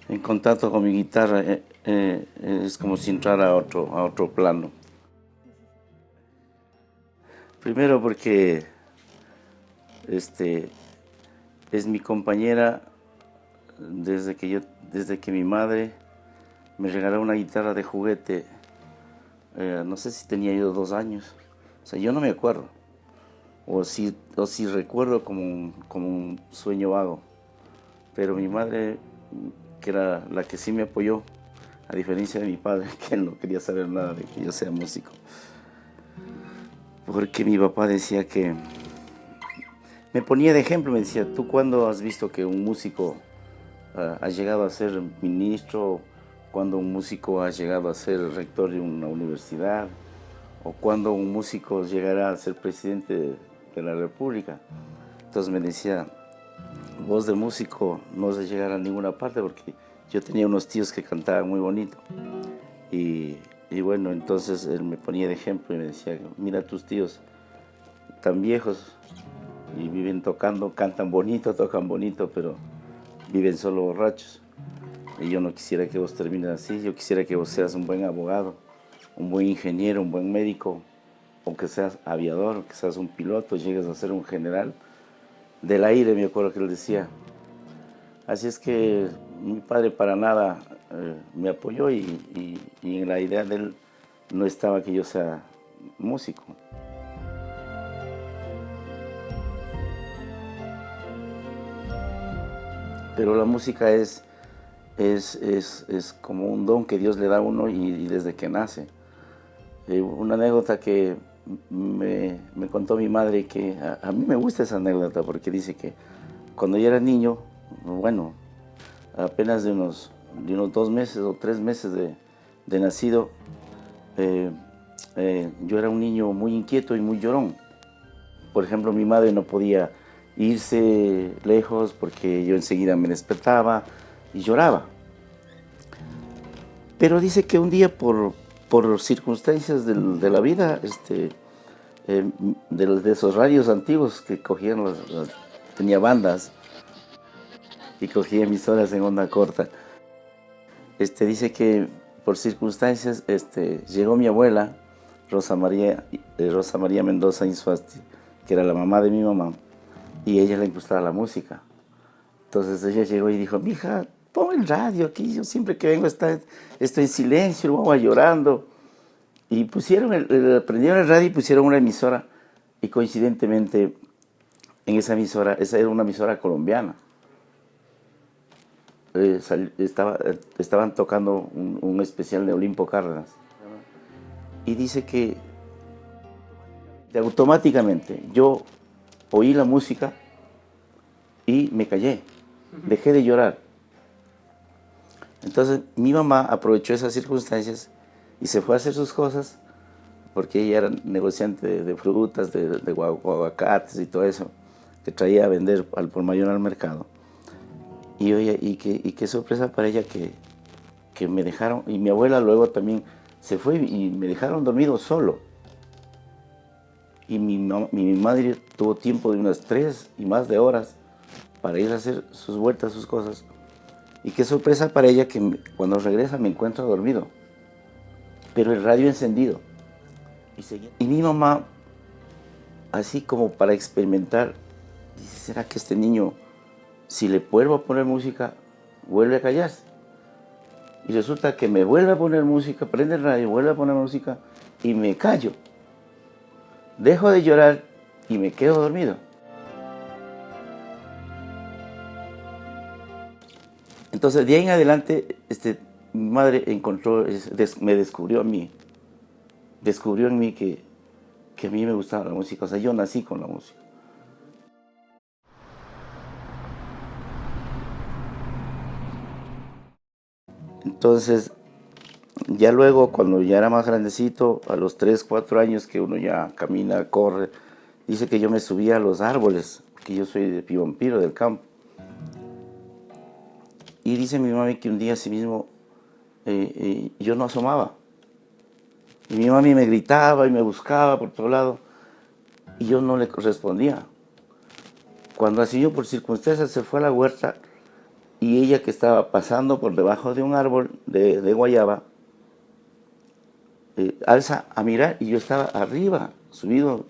En contacto con mi guitarra es como si entrara a otro plano. Primero porque este, es mi compañera desde que mi madre me regaló una guitarra de juguete. No sé si tenía yo 2 años. O sea, yo no me acuerdo. O si recuerdo como un sueño vago. Pero mi madre, que era la que sí me apoyó, a diferencia de mi padre, que él no quería saber nada de que yo sea músico. Porque mi papá decía que, me ponía de ejemplo, me decía, ¿tú cuándo has visto que un músico ha llegado a ser ministro? ¿Cuándo un músico ha llegado a ser rector de una universidad? ¿O cuándo un músico llegará a ser presidente de la República? Entonces me decía, voz de músico no vas a llegar a ninguna parte, porque yo tenía unos tíos que cantaban muy bonito. Y bueno, entonces él me ponía de ejemplo y me decía, mira tus tíos tan viejos y viven tocando, cantan bonito, tocan bonito, pero viven solo borrachos. Y yo no quisiera que vos termines así. Yo quisiera que vos seas un buen abogado, un buen ingeniero, un buen médico, o que seas aviador, o que seas un piloto, llegues a ser un general del aire, me acuerdo que él decía. Así es que mi padre para nada me apoyó, y en la idea de él no estaba que yo sea músico. Pero la música es como un don que Dios le da a uno, y desde que nace. Una anécdota que me contó mi madre, que a mí me gusta esa anécdota, porque dice que cuando yo era niño, bueno, apenas de unos 2 meses o 3 meses de nacido, yo era un niño muy inquieto y muy llorón. Por ejemplo, mi madre no podía irse lejos porque yo enseguida me despertaba y lloraba. Pero dice que un día por circunstancias de la vida, de esos radios antiguos que cogían, tenía bandas y cogía emisoras en onda corta. Dice que por circunstancias llegó mi abuela, Rosa María Mendoza Insuasti, que era la mamá de mi mamá, y a ella le gustaba la música. Entonces ella llegó y dijo, mija, pon el radio aquí, yo siempre que vengo estoy en silencio, el guagua llorando. Y prendieron el radio y pusieron una emisora, y coincidentemente en esa emisora, esa era una emisora colombiana, estaban tocando un especial de Olimpo Cárdenas. Y dice que automáticamente yo oí la música y me callé, dejé de llorar. Entonces mi mamá aprovechó esas circunstancias y se fue a hacer sus cosas, porque ella era negociante de frutas, de aguacates y todo eso, que traía a vender al por mayor al mercado. Y qué sorpresa para ella que me dejaron, y mi abuela luego también se fue y me dejaron dormido solo. Y mi madre tuvo tiempo de unas 3 y más de horas para ir a hacer sus vueltas, sus cosas. Y qué sorpresa para ella que cuando regresa me encuentra dormido, pero el radio encendido. Y mi mamá, así como para experimentar, dice, ¿será que este niño, si le vuelvo a poner música, vuelve a callarse? Y resulta que me vuelve a poner música, prende el radio, vuelve a poner música y me callo. Dejo de llorar y me quedo dormido. Entonces, de ahí en adelante, mi madre me descubrió en mí que a mí me gustaba la música. O sea, yo nací con la música. Entonces, ya luego, cuando ya era más grandecito, a los 3 4 años que uno ya camina, corre, dice que yo me subía a los árboles, que yo soy de Pivampiro, del campo. Y dice mi mami que un día así mismo yo no asomaba. Y mi mami me gritaba y me buscaba por todo lado y yo no le respondía. Cuando así yo por circunstancias se fue a la huerta y ella que estaba pasando por debajo de un árbol de guayaba, alza a mirar y yo estaba arriba, subido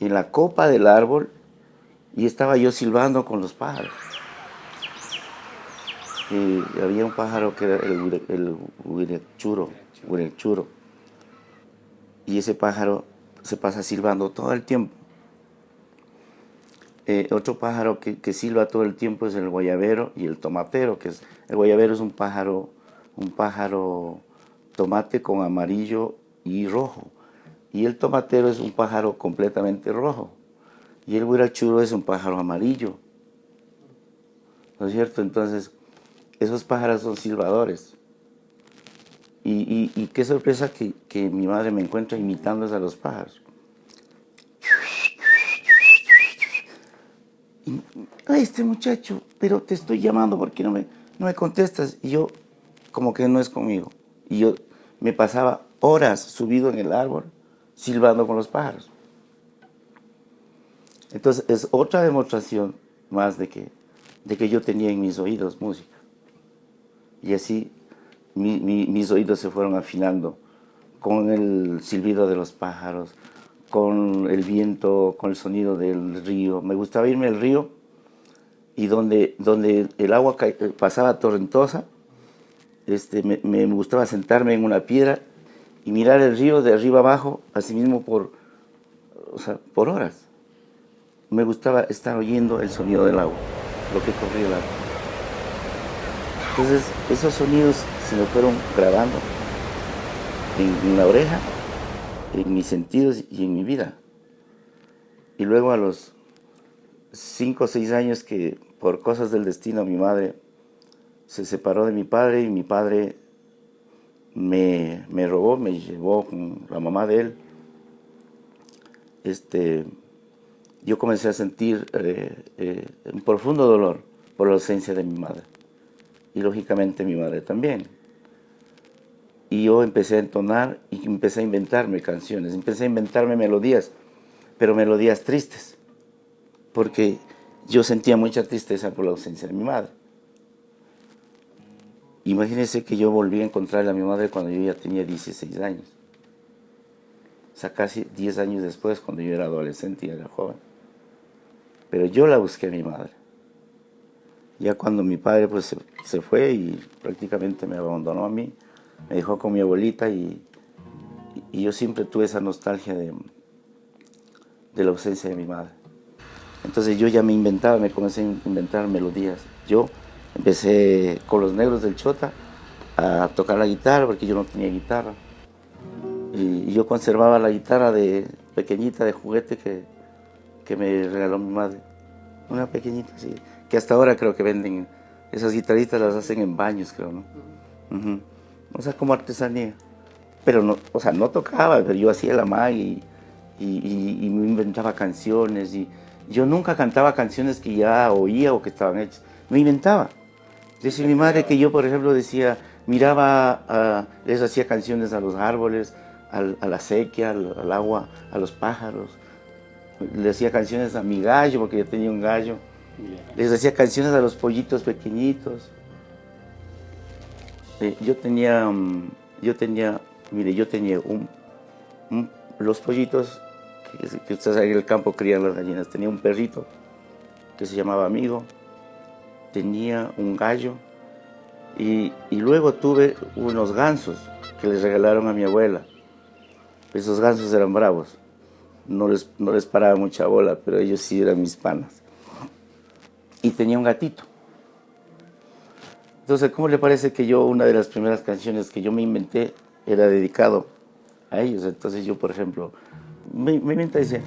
en la copa del árbol y estaba yo silbando con los pájaros. Y había un pájaro que era el huirechuro, y ese pájaro se pasa silbando todo el tiempo. Otro pájaro que silba todo el tiempo es el guayabero y el tomatero, el guayabero es un pájaro tomate con amarillo y rojo, y el tomatero es un pájaro completamente rojo, y el huirachuro es un pájaro amarillo, ¿no es cierto? Entonces, esos pájaros son silbadores. Y qué sorpresa que mi madre me encuentra imitando a los pájaros. Ay, este muchacho, pero te estoy llamando porque no me contestas. Y yo, como que no es conmigo. Y yo me pasaba horas subido en el árbol, silbando con los pájaros. Entonces, es otra demostración más de que yo tenía en mis oídos música. Y así mis oídos se fueron afinando con el silbido de los pájaros, con el viento, con el sonido del río. Me gustaba irme al río y donde el agua pasaba torrentosa, me gustaba sentarme en una piedra y mirar el río de arriba abajo, así mismo por horas. Me gustaba estar oyendo el sonido del agua, lo que corría el agua. Entonces, esos sonidos se me fueron grabando en la oreja, en mis sentidos y en mi vida. Y luego a los 5 o 6 años que por cosas del destino mi madre se separó de mi padre y mi padre me robó, me llevó con la mamá de él, yo comencé a sentir un profundo dolor por la ausencia de mi madre. Y lógicamente mi madre también. Y yo empecé a entonar y empecé a inventarme canciones, empecé a inventarme melodías, pero melodías tristes, porque yo sentía mucha tristeza por la ausencia de mi madre. Imagínense que yo volví a encontrarle a mi madre cuando yo ya tenía 16 años. O sea, casi 10 años después, cuando yo era adolescente y era joven. Pero yo la busqué a mi madre. Ya cuando mi padre pues se fue y prácticamente me abandonó a mí, me dejó con mi abuelita y yo siempre tuve esa nostalgia de la ausencia de mi madre. Entonces yo ya me comencé a inventar melodías. Yo empecé con los Negros del Chota a tocar la guitarra porque yo no tenía guitarra. Y yo conservaba la guitarra de pequeñita de juguete que me regaló mi madre. Una pequeñita, sí. Que hasta ahora creo que venden. Esas guitarritas las hacen en baños, creo, ¿no? Uh-huh. O sea, como artesanía. Pero no, o sea, no tocaba, pero yo hacía la magia y me inventaba canciones. Y yo nunca cantaba canciones que ya oía o que estaban hechas. Me inventaba. Dice mi madre que yo, por ejemplo, les hacía canciones a los árboles, a la sequía, al agua, a los pájaros. Le hacía canciones a mi gallo, porque yo tenía un gallo. Les hacía canciones a los pollitos pequeñitos. Yo tenía los pollitos que ustedes en el campo crían las gallinas. Tenía un perrito que se llamaba Amigo. Tenía un gallo. Y luego tuve unos gansos que les regalaron a mi abuela. Esos gansos eran bravos. No les paraba mucha bola, pero ellos sí eran mis panas. Y tenía un gatito. Entonces, ¿cómo le parece que una de las primeras canciones que yo me inventé era dedicado a ellos? Entonces yo, por ejemplo, me inventé y dice,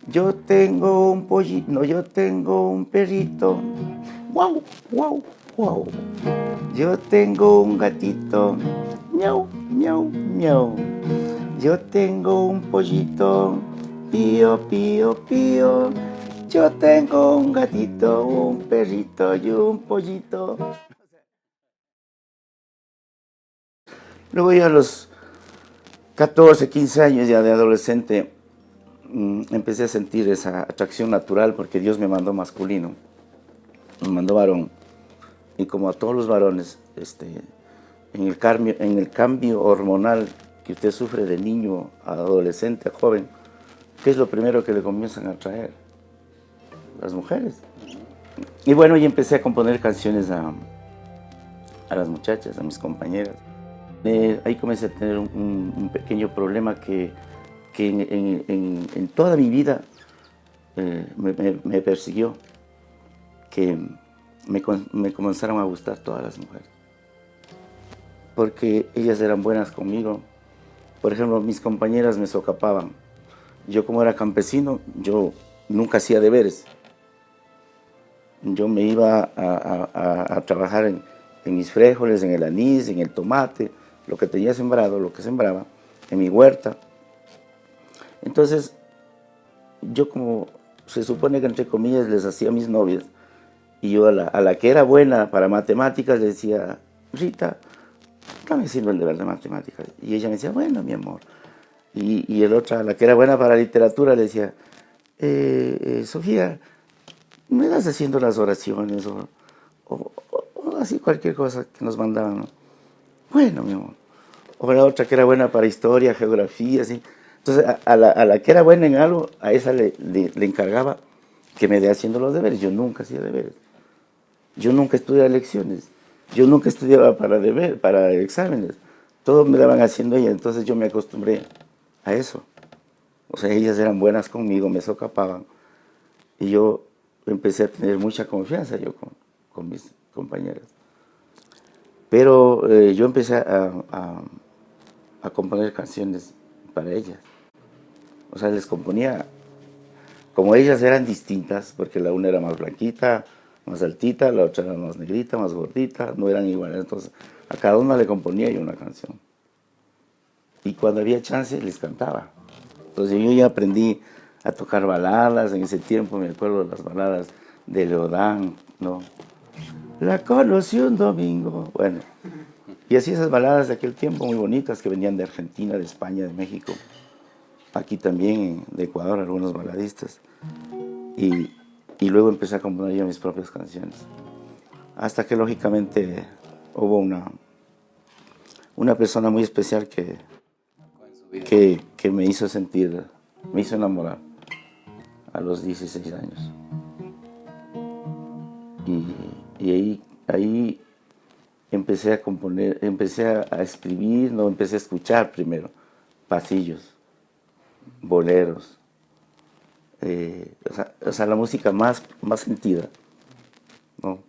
yo tengo un pollito, no, yo tengo un perrito, guau, guau, Wow. Yo tengo un gatito, miau, miau, miau. Yo tengo un pollito, pío, pío, pío. Yo tengo un gatito, un perrito y un pollito. Luego ya a los 14, 15 años ya de adolescente empecé a sentir esa atracción natural porque Dios me mandó masculino, me mandó varón. Y como a todos los varones, en el cambio hormonal que usted sufre de niño a adolescente, a joven, ¿qué es lo primero que le comienzan a atraer? Las mujeres. Y bueno, y empecé a componer canciones a las muchachas, a mis compañeras. Ahí comencé a tener un pequeño problema que en toda mi vida me persiguió, que me comenzaron a gustar todas las mujeres, porque ellas eran buenas conmigo. Por ejemplo, mis compañeras me socapaban. Yo, como era campesino, yo nunca hacía deberes. Yo me iba a trabajar en mis frijoles, en el anís, en el tomate, lo que tenía sembrado, lo que sembraba, en mi huerta. Entonces, yo, como se supone que entre comillas les hacía mis novias, y yo a la que era buena para matemáticas le decía, Rita, dame sirve el deber de matemáticas. Y ella me decía, bueno, mi amor. Y el otro, a la que era buena para literatura, le decía, Sofía, me das haciendo las oraciones o así cualquier cosa que nos mandaban, ¿no? Bueno, mi amor. O la otra que era buena para historia, geografía, así. Entonces, a la que era buena en algo, a esa le encargaba que me dé haciendo los deberes. Yo nunca hacía deberes. Yo nunca estudiaba lecciones. Yo nunca estudiaba para exámenes. Todo me daban haciendo ellas. Entonces yo me acostumbré a eso. O sea, ellas eran buenas conmigo, me socapaban. Y yo empecé a tener mucha confianza yo con mis compañeras. Pero yo empecé a componer canciones para ellas. O sea, les componía, como ellas eran distintas, porque la una era más blanquita, más altita, la otra era más negrita, más gordita, no eran iguales. Entonces, a cada una le componía yo una canción. Y cuando había chance, les cantaba. Entonces, yo ya aprendí a tocar baladas. En ese tiempo me acuerdo de las baladas de Leodán, ¿no? La conocí un domingo. Bueno, y así esas baladas de aquel tiempo muy bonitas que venían de Argentina, de España, de México. Aquí también, de Ecuador, algunos baladistas. Y luego empecé a componer yo mis propias canciones. Hasta que, lógicamente, hubo una persona muy especial que me hizo sentir, me hizo enamorar a los 16 años. Y ahí empecé a componer, empecé a escribir, no, empecé a escuchar primero pasillos, boleros, o sea, la música más sentida, ¿no?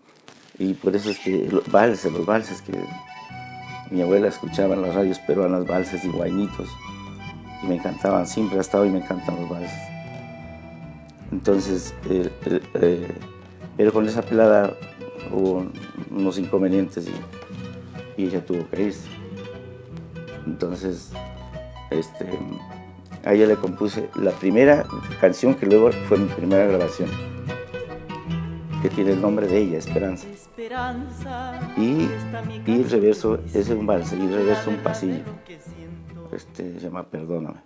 Y por eso es que los valses que mi abuela escuchaba en las radios peruanas, valses y guainitos, y me encantaban, siempre hasta hoy me encantan los valses. Entonces, pero con esa pelada hubo unos inconvenientes y ella tuvo que irse. Entonces, a ella le compuse la primera canción que luego fue mi primera grabación, que tiene el nombre de ella, Esperanza. Y el reverso es un vals, y el reverso un pasillo. Se llama Perdóname.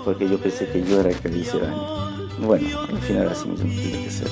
Porque yo pensé que yo era el que le hice daño. Bueno, al final así mismo tiene que ser.